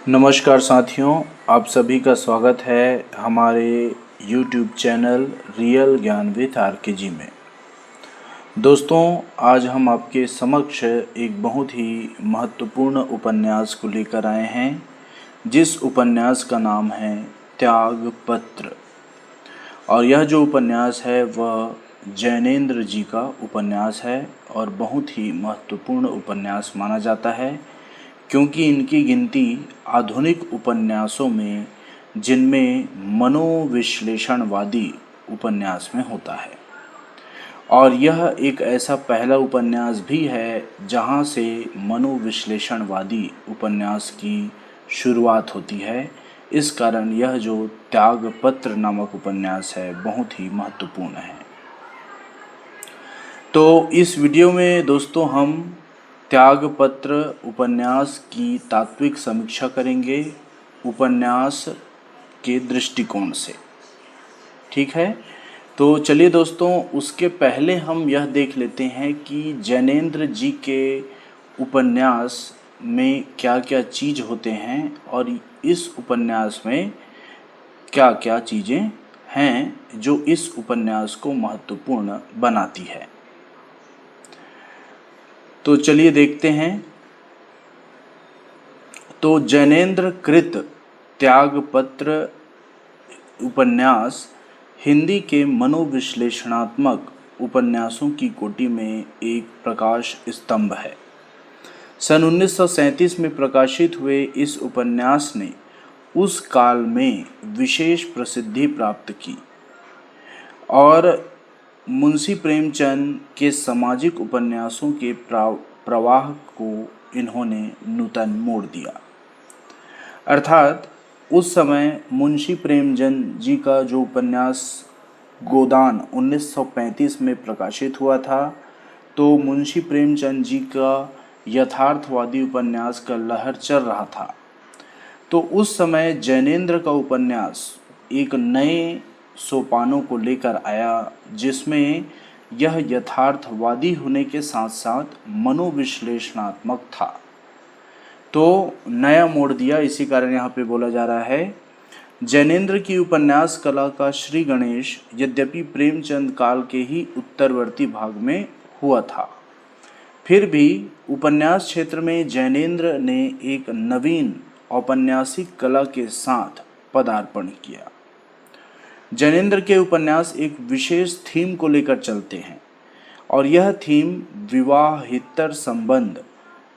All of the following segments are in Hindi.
नमस्कार साथियों, आप सभी का स्वागत है हमारे YouTube चैनल रियल ज्ञान विद RKG में। दोस्तों, आज हम आपके समक्ष एक बहुत ही महत्वपूर्ण उपन्यास को लेकर आए हैं, जिस उपन्यास का नाम है त्याग पत्र। और यह जो उपन्यास है वह जैनेंद्र जी का उपन्यास है और बहुत ही महत्वपूर्ण उपन्यास माना जाता है, क्योंकि इनकी गिनती आधुनिक उपन्यासों में जिनमें मनोविश्लेषणवादी उपन्यास में होता है। और यह एक ऐसा पहला उपन्यास भी है जहां से मनोविश्लेषणवादी उपन्यास की शुरुआत होती है। इस कारण यह जो त्यागपत्र नामक उपन्यास है बहुत ही महत्वपूर्ण है। तो इस वीडियो में दोस्तों हम त्यागपत्र उपन्यास की तात्विक समीक्षा करेंगे उपन्यास के दृष्टिकोण से। ठीक है, तो चलिए दोस्तों, उसके पहले हम यह देख लेते हैं कि जैनेंद्र जी के उपन्यास में क्या क्या चीज़ होते हैं और इस उपन्यास में क्या क्या चीज़ें हैं जो इस उपन्यास को महत्वपूर्ण बनाती है। तो चलिए देखते हैं। तो जैनेंद्र कृत त्यागपत्र उपन्यास हिंदी के मनोविश्लेषणात्मक उपन्यासों की कोटि में एक प्रकाश स्तंभ है। सन 1937 में प्रकाशित हुए इस उपन्यास ने उस काल में विशेष प्रसिद्धि प्राप्त की और मुंशी प्रेमचंद के सामाजिक उपन्यासों के प्रवाह को इन्होंने नूतन मोड़ दिया। अर्थात उस समय मुंशी प्रेमचंद जी का जो उपन्यास गोदान 1935 में प्रकाशित हुआ था, तो मुंशी प्रेमचंद जी का यथार्थवादी उपन्यास का लहर चल रहा था। तो उस समय जैनेंद्र का उपन्यास एक नए सोपानों को लेकर आया, जिसमें यह यथार्थवादी होने के साथ साथ मनोविश्लेषणात्मक था। तो नया मोड़ दिया, इसी कारण यहाँ पे बोला जा रहा है जैनेंद्र की उपन्यास कला का श्री गणेश यद्यपि प्रेमचंद काल के ही उत्तरवर्ती भाग में हुआ था, फिर भी उपन्यास क्षेत्र में जैनेंद्र ने एक नवीन औपन्यासिक कला के साथ पदार्पण किया। जैनेंद्र के उपन्यास एक विशेष थीम को लेकर चलते हैं और यह थीम विवाहेतर संबंध,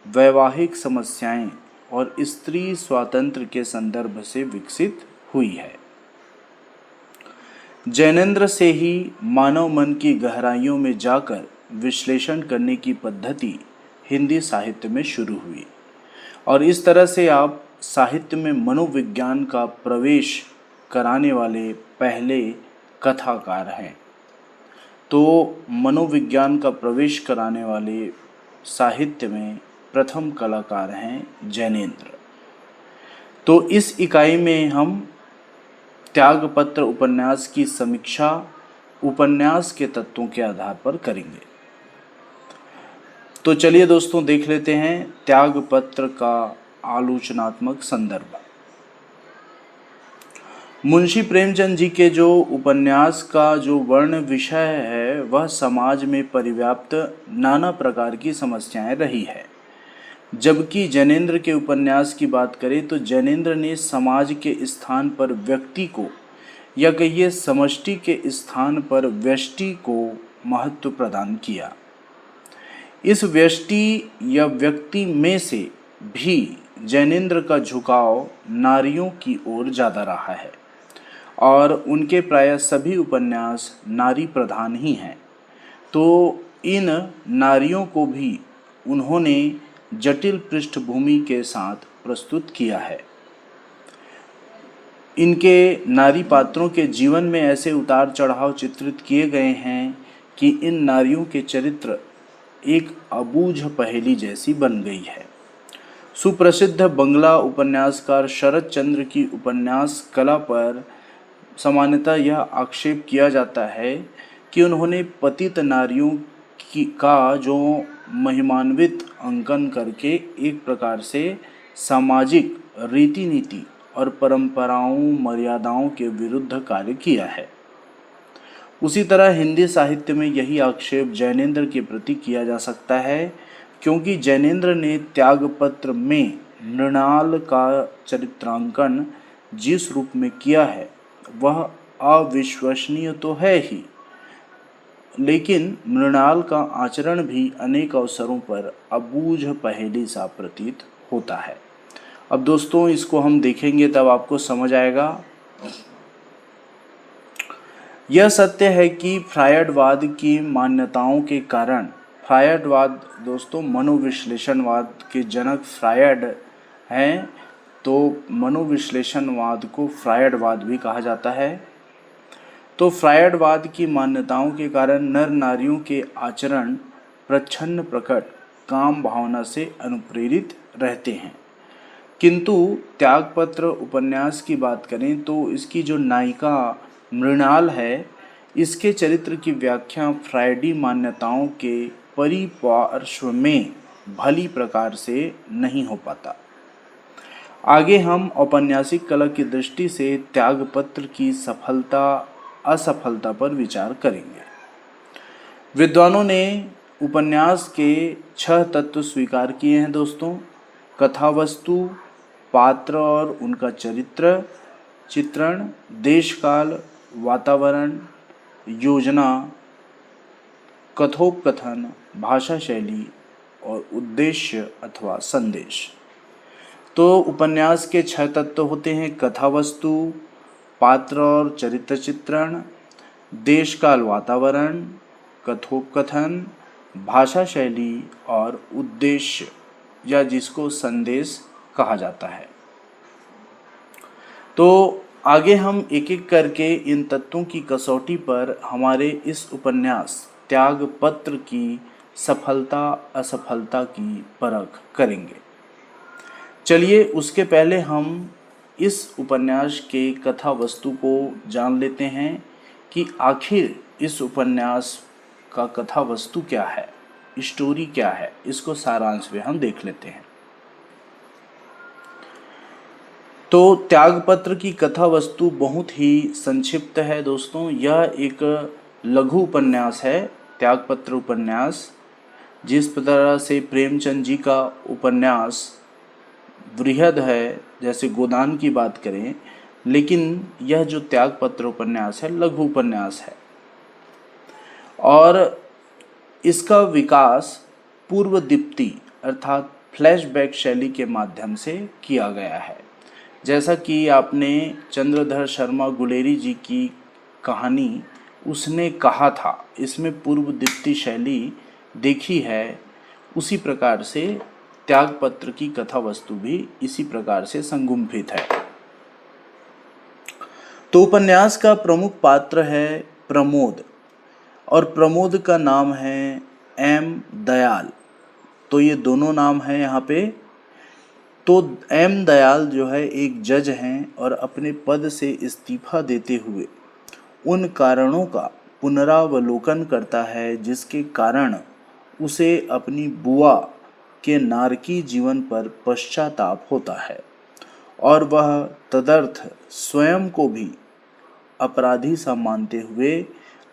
वैवाहिक समस्याएं और स्त्री स्वातंत्र्य के संदर्भ से विकसित हुई है। जैनेंद्र से ही मानव मन की गहराइयों में जाकर विश्लेषण करने की पद्धति हिंदी साहित्य में शुरू हुई और इस तरह से आप साहित्य में मनोविज्ञान का प्रवेश कराने वाले पहले कथाकार हैं। तो मनोविज्ञान का प्रवेश कराने वाले साहित्य में प्रथम कलाकार हैं जैनेंद्र। तो इस इकाई में हम त्यागपत्र उपन्यास की समीक्षा उपन्यास के तत्वों के आधार पर करेंगे। तो चलिए दोस्तों देख लेते हैं त्यागपत्र का आलोचनात्मक संदर्भ। मुंशी प्रेमचंद जी के जो उपन्यास का जो वर्ण विषय है वह समाज में परिव्याप्त नाना प्रकार की समस्याएं रही है। जबकि जैनेंद्र के उपन्यास की बात करें तो जैनेंद्र ने समाज के स्थान पर व्यक्ति को या कहिए समष्टि के स्थान पर व्यष्टि को महत्व प्रदान किया। इस व्यष्टि या व्यक्ति में से भी जैनेंद्र का झुकाव नारियों की ओर ज़्यादा रहा है और उनके प्रायः सभी उपन्यास नारी प्रधान ही हैं। तो इन नारियों को भी उन्होंने जटिल पृष्ठभूमि के साथ प्रस्तुत किया है। इनके नारी पात्रों के जीवन में ऐसे उतार चढ़ाव चित्रित किए गए हैं कि इन नारियों के चरित्र एक अबूझ पहेली जैसी बन गई है। सुप्रसिद्ध बंगला उपन्यासकार शरद चंद्र की उपन्यास कला पर सामान्यतः यह आक्षेप किया जाता है कि उन्होंने पतित नारियों का जो महिमान्वित अंकन करके एक प्रकार से सामाजिक रीति नीति और परंपराओं मर्यादाओं के विरुद्ध कार्य किया है। उसी तरह हिंदी साहित्य में यही आक्षेप जैनेन्द्र के प्रति किया जा सकता है, क्योंकि जैनेन्द्र ने त्यागपत्र में मृणाल का चरित्रांकन जिस रूप में किया है वह अविश्वसनीय तो है ही, लेकिन मृणाल का आचरण भी अनेक अवसरों पर अबूझ पहेली सा प्रतीत होता है। अब दोस्तों इसको हम देखेंगे तब आपको समझ आएगा। यह सत्य है कि फ्रायडवाद की मान्यताओं के कारण, फ्रायडवाद दोस्तों मनोविश्लेषणवाद के जनक फ्रायड हैं, तो मनोविश्लेषणवाद को फ्रायडवाद भी कहा जाता है। तो फ्रायडवाद की मान्यताओं के कारण नर नारियों के आचरण प्रच्छन्न प्रकट काम भावना से अनुप्रेरित रहते हैं, किंतु त्यागपत्र उपन्यास की बात करें तो इसकी जो नायिका मृणाल है, इसके चरित्र की व्याख्या फ्रायडी मान्यताओं के परिपार्श्व में भली प्रकार से नहीं हो पाता। आगे हम औपन्यासिक कला की दृष्टि से त्यागपत्र की सफलता असफलता पर विचार करेंगे। विद्वानों ने उपन्यास के 6 तत्व स्वीकार किए हैं दोस्तों: कथावस्तु, पात्र और उनका चरित्र चित्रण, देश काल, वातावरण, योजना, कथोपकथन, भाषा शैली और उद्देश्य अथवा संदेश। तो उपन्यास के 6 तत्व होते हैं: कथावस्तु, पात्र और चरित्र चित्रण, देश काल वातावरण, कथोपकथन, भाषा शैली और उद्देश्य या जिसको संदेश कहा जाता है। तो आगे हम एक एक करके इन तत्वों की कसौटी पर हमारे इस उपन्यास त्यागपत्र की सफलता असफलता की परख करेंगे। चलिए उसके पहले हम इस उपन्यास के कथा वस्तु को जान लेते हैं कि आखिर इस उपन्यास का कथा वस्तु क्या है, स्टोरी क्या है। इसको सारांश में हम देख लेते हैं। तो त्यागपत्र की कथा वस्तु बहुत ही संक्षिप्त है दोस्तों। यह एक लघु उपन्यास है, त्यागपत्र उपन्यास। जिस तरह से प्रेमचंद जी का उपन्यास बृहद है, जैसे गोदान की बात करें, लेकिन यह जो त्यागपत्र उपन्यास है लघु उपन्यास है और इसका विकास पूर्व दीप्ति अर्थात फ्लैशबैक शैली के माध्यम से किया गया है। जैसा कि आपने चंद्रधर शर्मा गुलेरी जी की कहानी उसने कहा था, इसमें पूर्व दीप्ति शैली देखी है, उसी प्रकार से त्यागपत्र की कथा वस्तु भी इसी प्रकार से संगुम्फित है। तो उपन्यास का प्रमुख पात्र है प्रमोद और प्रमोद का नाम है एम दयाल। तो ये दोनों नाम हैं यहाँ पे। तो एम दयाल जो है एक जज हैं और अपने पद से इस्तीफा देते हुए उन कारणों का पुनरावलोकन करता है जिसके कारण उसे अपनी बुआ के नारकी जीवन पर पश्चाताप होता है और वह तदर्थ स्वयं को भी अपराधी सा मानते हुए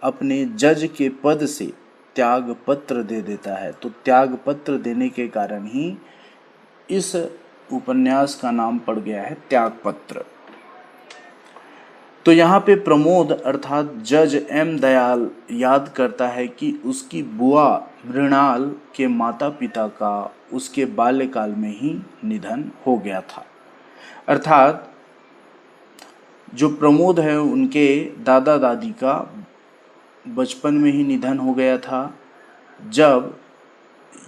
अपने जज के पद से त्यागपत्र दे देता है। तो त्यागपत्र देने के कारण ही इस उपन्यास का नाम पड़ गया है त्यागपत्र। तो यहाँ पे प्रमोद अर्थात जज एम दयाल याद करता है कि उसकी बुआ मृणाल के माता पिता का उसके बाल्यकाल में ही निधन हो गया था। अर्थात जो प्रमोद है उनके दादा दादी का बचपन में ही निधन हो गया था, जब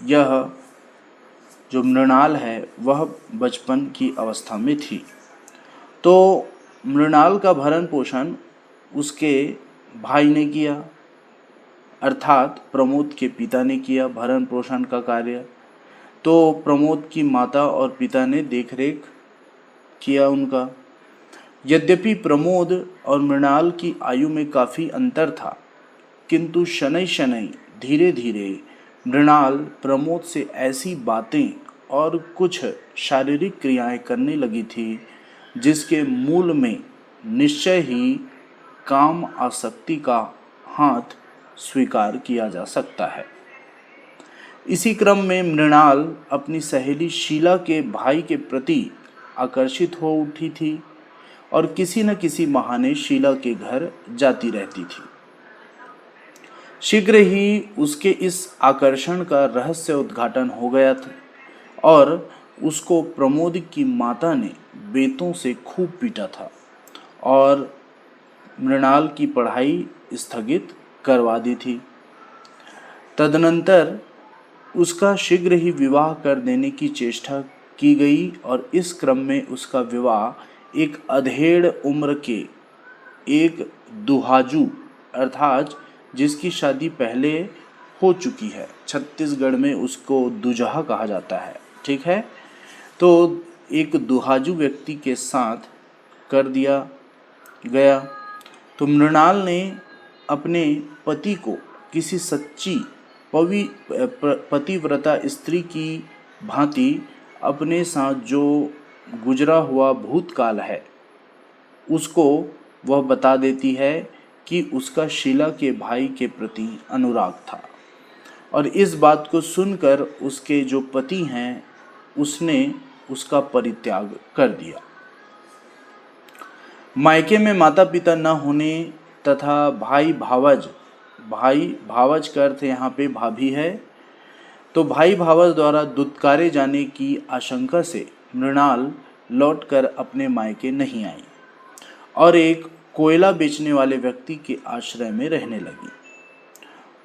यह जो मृणाल है वह बचपन की अवस्था में थी। तो मृणाल का भरण पोषण उसके भाई ने किया, अर्थात प्रमोद के पिता ने किया भरण पोषण का कार्य। तो प्रमोद की माता और पिता ने देखरेख किया उनका। यद्यपि प्रमोद और मृणाल की आयु में काफ़ी अंतर था, किंतु शनै शनै धीरे धीरे मृणाल प्रमोद से ऐसी बातें और कुछ शारीरिक क्रियाएं करने लगी थी, जिसके मूल में निश्चय ही काम आसक्ति का हाथ स्वीकार किया जा सकता है। इसी क्रम में मृणाल अपनी सहेली शीला के भाई के प्रति आकर्षित हो उठी थी और किसी न किसी बहाने शीला के घर जाती रहती थी। शीघ्र ही उसके इस आकर्षण का रहस्य उद्घाटन हो गया था और उसको प्रमोद की माता ने बेतों से खूब पीटा था और मृणाल की पढ़ाई स्थगित करवा दी थी। तदनंतर उसका शीघ्र ही विवाह कर देने की चेष्टा की गई और इस क्रम में उसका विवाह एक अधेड़ उम्र के एक दुहाजू अर्थात जिसकी शादी पहले हो चुकी है, छत्तीसगढ़ में उसको दुजहा कहा जाता है, ठीक है, तो एक दुहाजू व्यक्ति के साथ कर दिया गया। तो मृणाल ने अपने पति को किसी सच्ची पतिव्रता स्त्री की भांति अपने साथ जो गुजरा हुआ भूतकाल है उसको वह बता देती है कि उसका शीला के भाई के प्रति अनुराग था और इस बात को सुनकर उसके जो पति हैं उसने उसका परित्याग कर दिया। मायके में माता पिता न होने तथा भाई भावज का अर्थ यहाँ पे भाभी है, तो भाई भावज द्वारा दुत्कारे जाने की आशंका से मृणाल लौटकर अपने मायके नहीं आई और एक कोयला बेचने वाले व्यक्ति के आश्रय में रहने लगी।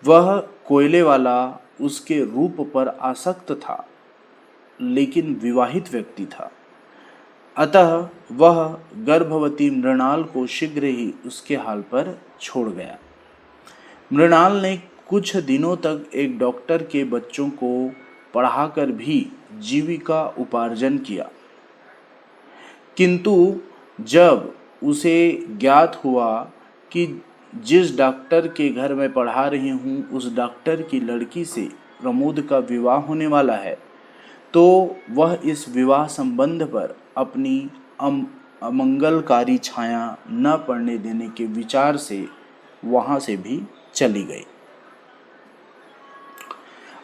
वह कोयले वाला उसके रूप पर आसक्त था, लेकिन विवाहित व्यक्ति था, अतः वह गर्भवती मृणाल को शीघ्र ही उसके हाल पर छोड़ गया। मृणाल ने कुछ दिनों तक एक डॉक्टर के बच्चों को पढ़ाकर भी जीविका उपार्जन किया, किंतु जब उसे ज्ञात हुआ कि जिस डॉक्टर के घर में पढ़ा रही हूँ उस डॉक्टर की लड़की से प्रमोद का विवाह होने वाला है, तो वह इस विवाह संबंध पर अपनी अमंगलकारी छाया न पड़ने देने के विचार से वहाँ से भी चली गई।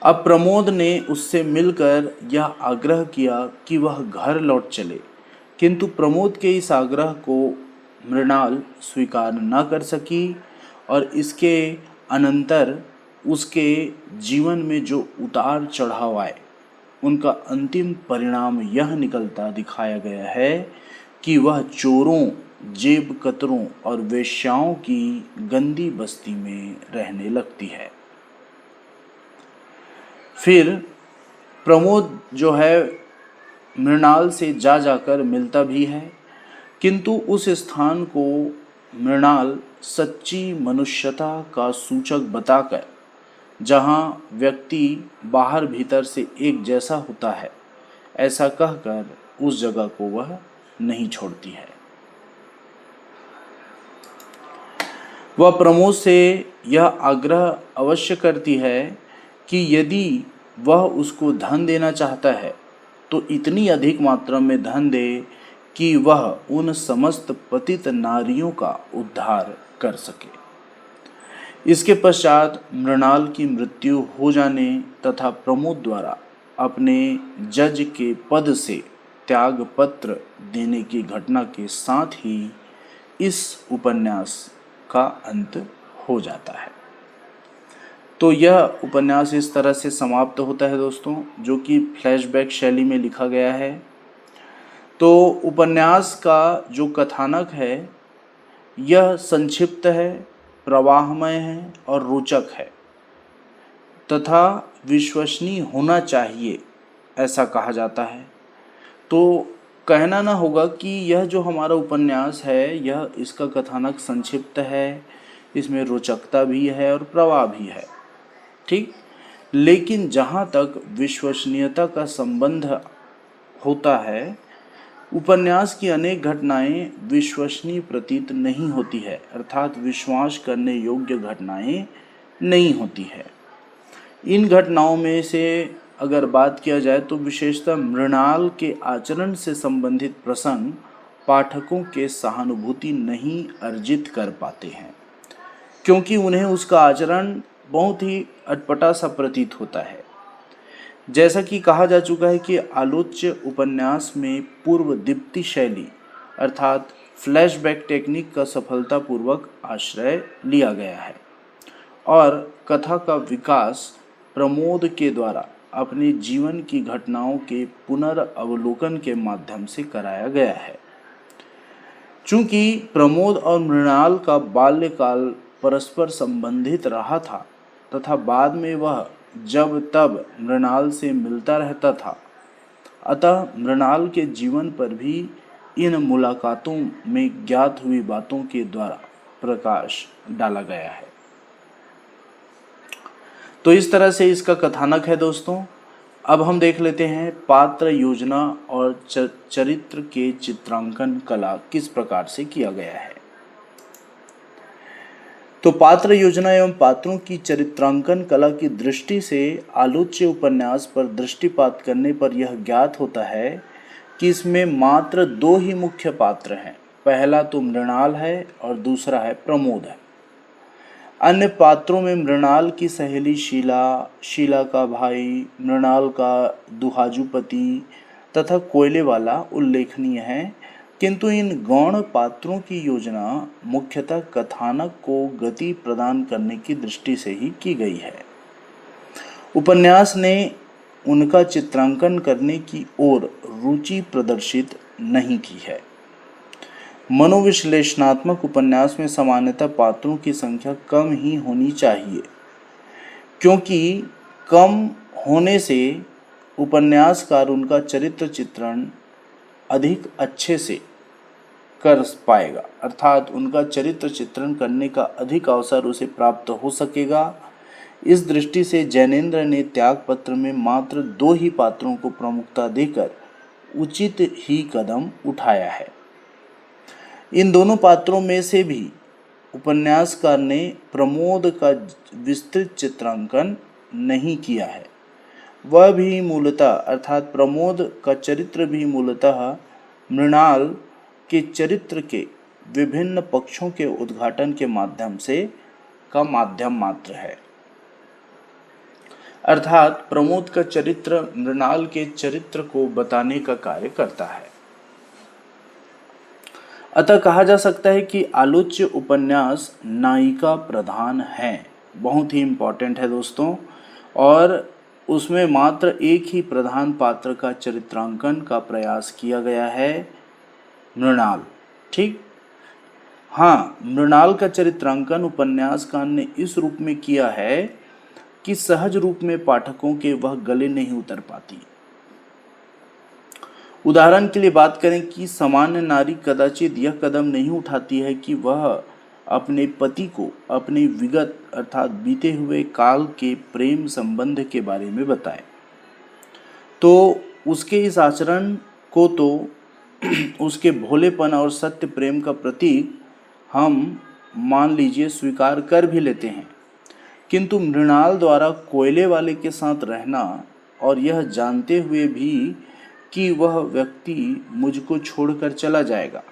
अब प्रमोद ने उससे मिलकर यह आग्रह किया कि वह घर लौट चले, किंतु प्रमोद के इस आग्रह को मृणाल स्वीकार न कर सकी और इसके अनंतर उसके जीवन में जो उतार चढ़ाव आए उनका अंतिम परिणाम यह निकलता दिखाया गया है कि वह चोरों, जेब कतरों और वेश्याओं की गंदी बस्ती में रहने लगती है। फिर प्रमोद जो है मृणाल से जाकर मिलता भी है, किंतु उस स्थान को मृणाल सच्ची मनुष्यता का सूचक बताकर, जहाँ व्यक्ति बाहर भीतर से एक जैसा होता है, ऐसा कहकर उस जगह को वह नहीं छोड़ती है। वह प्रमोद से यह आग्रह अवश्य करती है कि यदि वह उसको धन देना चाहता है तो इतनी अधिक मात्रा में धन दे कि वह उन समस्त पतित नारियों का उद्धार कर सके। इसके पश्चात मृणाल की मृत्यु हो जाने तथा प्रमोद द्वारा अपने जज के पद से त्याग पत्र देने की घटना के साथ ही इस उपन्यास का अंत हो जाता है। तो यह उपन्यास इस तरह से समाप्त होता है दोस्तों, जो कि फ्लैशबैक शैली में लिखा गया है। तो उपन्यास का जो कथानक है यह संक्षिप्त है, प्रवाहमय है और रोचक है तथा विश्वसनीय होना चाहिए ऐसा कहा जाता है। तो कहना ना होगा कि यह जो हमारा उपन्यास है यह इसका कथानक संक्षिप्त है, इसमें रोचकता भी है और प्रवाह भी है, ठीक। लेकिन जहाँ तक विश्वसनीयता का संबंध होता है, उपन्यास की अनेक घटनाएं विश्वसनीय प्रतीत नहीं होती है, अर्थात विश्वास करने योग्य घटनाएं नहीं होती है। इन घटनाओं में से अगर बात किया जाए तो विशेषतः मृणाल के आचरण से संबंधित प्रसंग पाठकों के सहानुभूति नहीं अर्जित कर पाते हैं, क्योंकि उन्हें उसका आचरण बहुत ही अटपटा सा प्रतीत होता है। जैसा कि कहा जा चुका है कि आलोच्य उपन्यास में पूर्व दीप्ति शैली अर्थात फ्लैशबैक टेक्निक का सफलतापूर्वक आश्रय लिया गया है और कथा का विकास प्रमोद के द्वारा अपने जीवन की घटनाओं के पुनर्अवलोकन के माध्यम से कराया गया है। चूंकि प्रमोद और मृणाल का बाल्यकाल परस्पर संबंधित रहा था तथा बाद में वह जब तब मृणाल से मिलता रहता था, अतः मृणाल के जीवन पर भी इन मुलाकातों में ज्ञात हुई बातों के द्वारा प्रकाश डाला गया है। तो इस तरह से इसका कथानक है दोस्तों। अब हम देख लेते हैं पात्र योजना और चरित्र के चित्रांकन कला किस प्रकार से किया गया है। तो पात्र योजना एवं पात्रों की चरित्रांकन कला की दृष्टि से आलोच्य उपन्यास पर दृष्टिपात करने पर यह ज्ञात होता है कि इसमें मात्र दो ही मुख्य पात्र हैं। पहला तो मृणाल है और दूसरा है प्रमोद है। अन्य पात्रों में मृणाल की सहेली शीला, शीला का भाई, मृणाल का दुहाजूपति तथा कोयले वाला उल्लेखनीय है, किंतु इन गौण पात्रों की योजना मुख्यतः कथानक को गति प्रदान करने की दृष्टि से ही की गई है। उपन्यास ने उनका चित्रांकन करने की ओर रुचि प्रदर्शित नहीं की है। मनोविश्लेषणात्मक उपन्यास में सामान्यतः पात्रों की संख्या कम ही होनी चाहिए, क्योंकि कम होने से उपन्यासकार उनका चरित्र चित्रण अधिक अच्छे से कर पाएगा, अर्थात उनका चरित्र चित्रण करने का अधिक अवसर उसे प्राप्त हो सकेगा। इस दृष्टि से जैनेन्द्र ने त्यागपत्र में मात्र दो ही पात्रों को प्रमुखता देकर उचित ही कदम उठाया है। इन दोनों पात्रों में से भी उपन्यासकार ने प्रमोद का विस्तृत चित्रांकन नहीं किया है। वह भी मूलतः अर्थात प्रमोद का चरित्र भी मूलतः मृणाल के चरित्र के विभिन्न पक्षों के उद्घाटन के माध्यम से का माध्यम मात्र है, अर्थात प्रमोद का चरित्र मृणाल के चरित्र को बताने का कार्य करता है। अतः कहा जा सकता है कि आलोच्य उपन्यास नायिका प्रधान है। बहुत ही इम्पोर्टेंट है दोस्तों, और उसमें मात्र एक ही प्रधान पात्र का चरित्रांकन का प्रयास किया गया है, मृणाल। ठीक, हाँ, मृणाल का चित्रांकन उपन्यासकार ने इस रूप में किया है कि सहज रूप में पाठकों के वह गले नहीं उतर पाती। उदाहरण के लिए बात करें कि सामान्य नारी कदाचित यह कदम नहीं उठाती है कि वह अपने पति को अपने विगत अर्थात बीते हुए काल के प्रेम संबंध के बारे में बताए, तो उसके इस आचरण को तो उसके भोलेपन और सत्य प्रेम का प्रतीक हम मान लीजिए स्वीकार कर भी लेते हैं, किंतु मृणाल द्वारा कोयले वाले के साथ रहना और यह जानते हुए भी कि वह व्यक्ति मुझको छोड़कर चला जाएगा,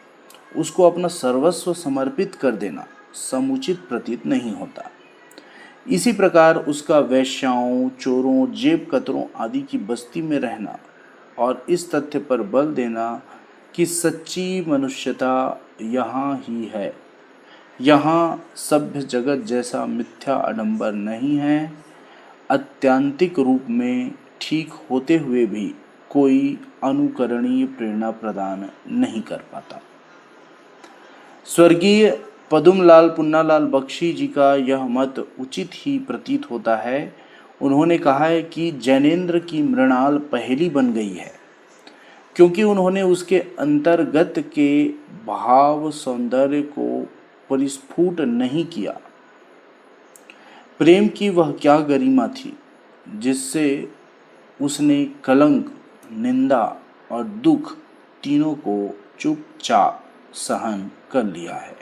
उसको अपना सर्वस्व समर्पित कर देना समुचित प्रतीत नहीं होता। इसी प्रकार उसका वेश्याओं, चोरों, जेब कतरों आदि की बस्ती में रहना और इस तथ्य पर बल देना कि सच्ची मनुष्यता यहाँ ही है, यहाँ सभ्य जगत जैसा मिथ्या आडंबर नहीं है, आत्यंतिक रूप में ठीक होते हुए भी कोई अनुकरणीय प्रेरणा प्रदान नहीं कर पाता। स्वर्गीय पदुमलाल पुन्नालाल बख्शी जी का यह मत उचित ही प्रतीत होता है। उन्होंने कहा है कि जैनेन्द्र की मृणाल पहेली बन गई है, क्योंकि उन्होंने उसके अंतर्गत के भाव सौंदर्य को परिस्फुट नहीं किया। प्रेम की वह क्या गरिमा थी जिससे उसने कलंक, निंदा और दुख तीनों को चुपचाप सहन कर लिया है।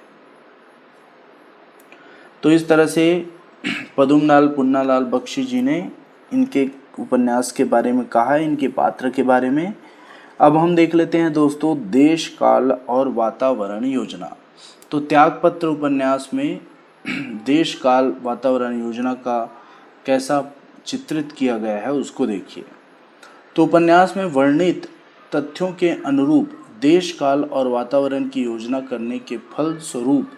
तो इस तरह से पद्मलाल पुन्नालाल बख्शी जी ने इनके उपन्यास के बारे में कहा है, इनके पात्र के बारे में। अब हम देख लेते हैं दोस्तों देश काल और वातावरण योजना। तो त्यागपत्र उपन्यास में देश काल वातावरण योजना का कैसा चित्रित किया गया है उसको देखिए। तो उपन्यास में वर्णित तथ्यों के अनुरूप देश काल और वातावरण की योजना करने के फलस्वरूप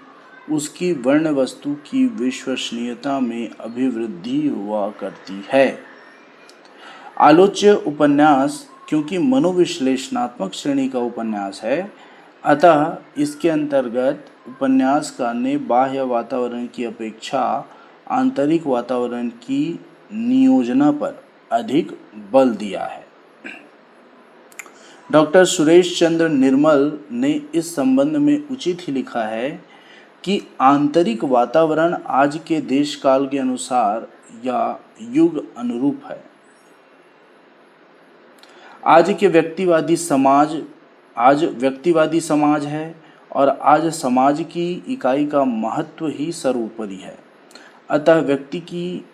उसकी वर्ण वस्तु की विश्वसनीयता में अभिवृद्धि हुआ करती है। आलोच्य उपन्यास क्योंकि मनोविश्लेषणात्मक श्रेणी का उपन्यास है, अतः इसके अंतर्गत उपन्यासकार ने बाह्य वातावरण की अपेक्षा आंतरिक वातावरण की नियोजना पर अधिक बल दिया है। डॉक्टर सुरेश चंद्र निर्मल ने इस संबंध में उचित ही लिखा है कि आंतरिक वातावरण आज के देश काल के अनुसार या युग अनुरूप है। आज व्यक्तिवादी समाज है और आज समाज की इकाई का महत्व ही सर्वोपरि है। अतः व्यक्ति की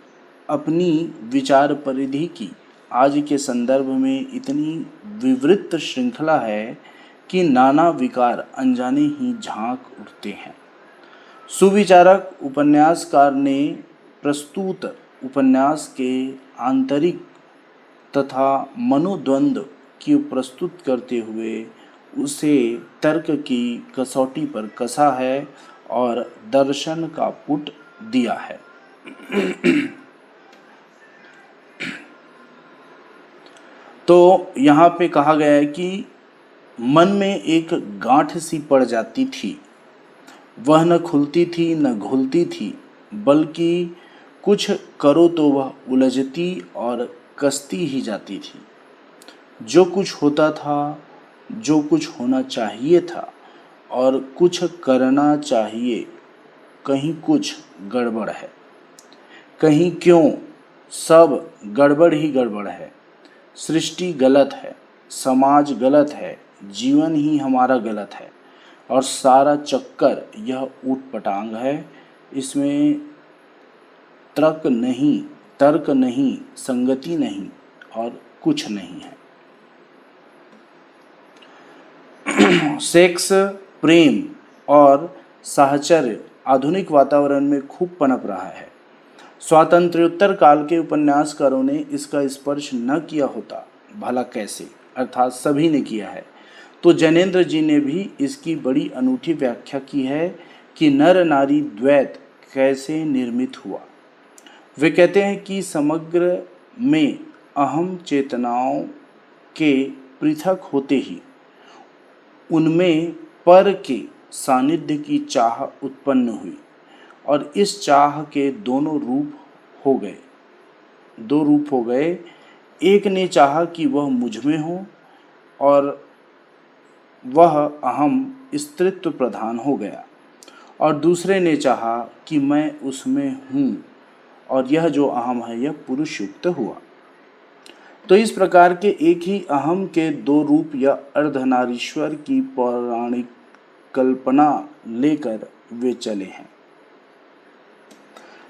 अपनी विचार परिधि की आज के संदर्भ में इतनी विवृत श्रृंखला है कि नाना विकार अनजाने ही झांक उठते हैं। सुविचारक उपन्यासकार ने प्रस्तुत उपन्यास के आंतरिक तथा मनोद्वंद्व की प्रस्तुत करते हुए उसे तर्क की कसौटी पर कसा है और दर्शन का पुट दिया है। तो यहाँ पे कहा गया है कि मन में एक गांठ सी पड़ जाती थी, वह न खुलती थी न घुलती थी, बल्कि कुछ करो तो वह उलझती और कसती ही जाती थी। जो कुछ होता था, जो कुछ होना चाहिए था और कुछ करना चाहिए, कहीं कुछ गड़बड़ है, कहीं क्यों सब गड़बड़ ही गड़बड़ है। सृष्टि गलत है, समाज गलत है, जीवन ही हमारा गलत है और सारा चक्कर यह ऊटपटांग है। इसमें तर्क नहीं, संगति नहीं और कुछ नहीं है। सेक्स, प्रेम और साहचर्य आधुनिक वातावरण में खूब पनप रहा है। स्वातंत्र्योत्तर काल के उपन्यासकारों ने इसका स्पर्श न किया होता, भला कैसे, अर्थात सभी ने किया है। तो जैनेन्द्र जी ने भी इसकी बड़ी अनूठी व्याख्या की है कि नर नारी द्वैत कैसे निर्मित हुआ। वे कहते हैं कि समग्र में अहम चेतनाओं के पृथक होते ही उनमें पर के सानिध्य की चाह उत्पन्न हुई और इस चाह के दो रूप हो गए। एक ने चाहा कि वह मुझमें हो और वह अहम स्त्रीत्व प्रधान हो गया, और दूसरे ने चाहा कि मैं उसमें हूँ और यह जो अहम है यह पुरुष युक्त हुआ। तो इस प्रकार के एक ही अहम के दो रूप या अर्धनारीश्वर की पौराणिक कल्पना लेकर वे चले हैं।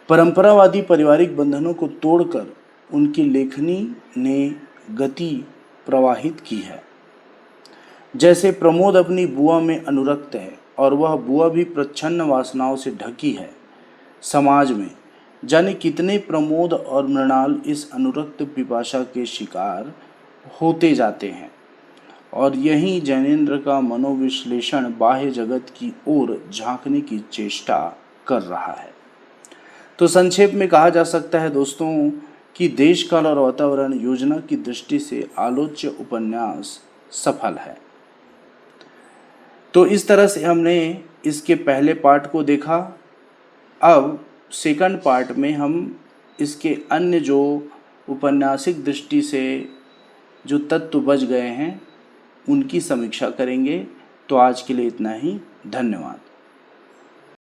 परंपरावादी पारिवारिक बंधनों को तोड़कर उनकी लेखनी ने गति प्रवाहित की है। जैसे प्रमोद अपनी बुआ में अनुरक्त है और वह बुआ भी प्रच्छन्न वासनाओं से ढकी है। समाज में जाने कितने प्रमोद और मृणाल इस अनुरक्त पिपाशा के शिकार होते जाते हैं, और यही जैनेन्द्र का मनोविश्लेषण बाह्य जगत की ओर झांकने की चेष्टा कर रहा है। तो संक्षेप में कहा जा सकता है दोस्तों कि देश काल और वातावरण योजना की दृष्टि से आलोच्य उपन्यास सफल है। तो इस तरह से हमने इसके पहले पार्ट को देखा। अब सेकंड पार्ट में हम इसके अन्य जो उपन्यासिक दृष्टि से जो तत्व बच गए हैं उनकी समीक्षा करेंगे। तो आज के लिए इतना ही। धन्यवाद।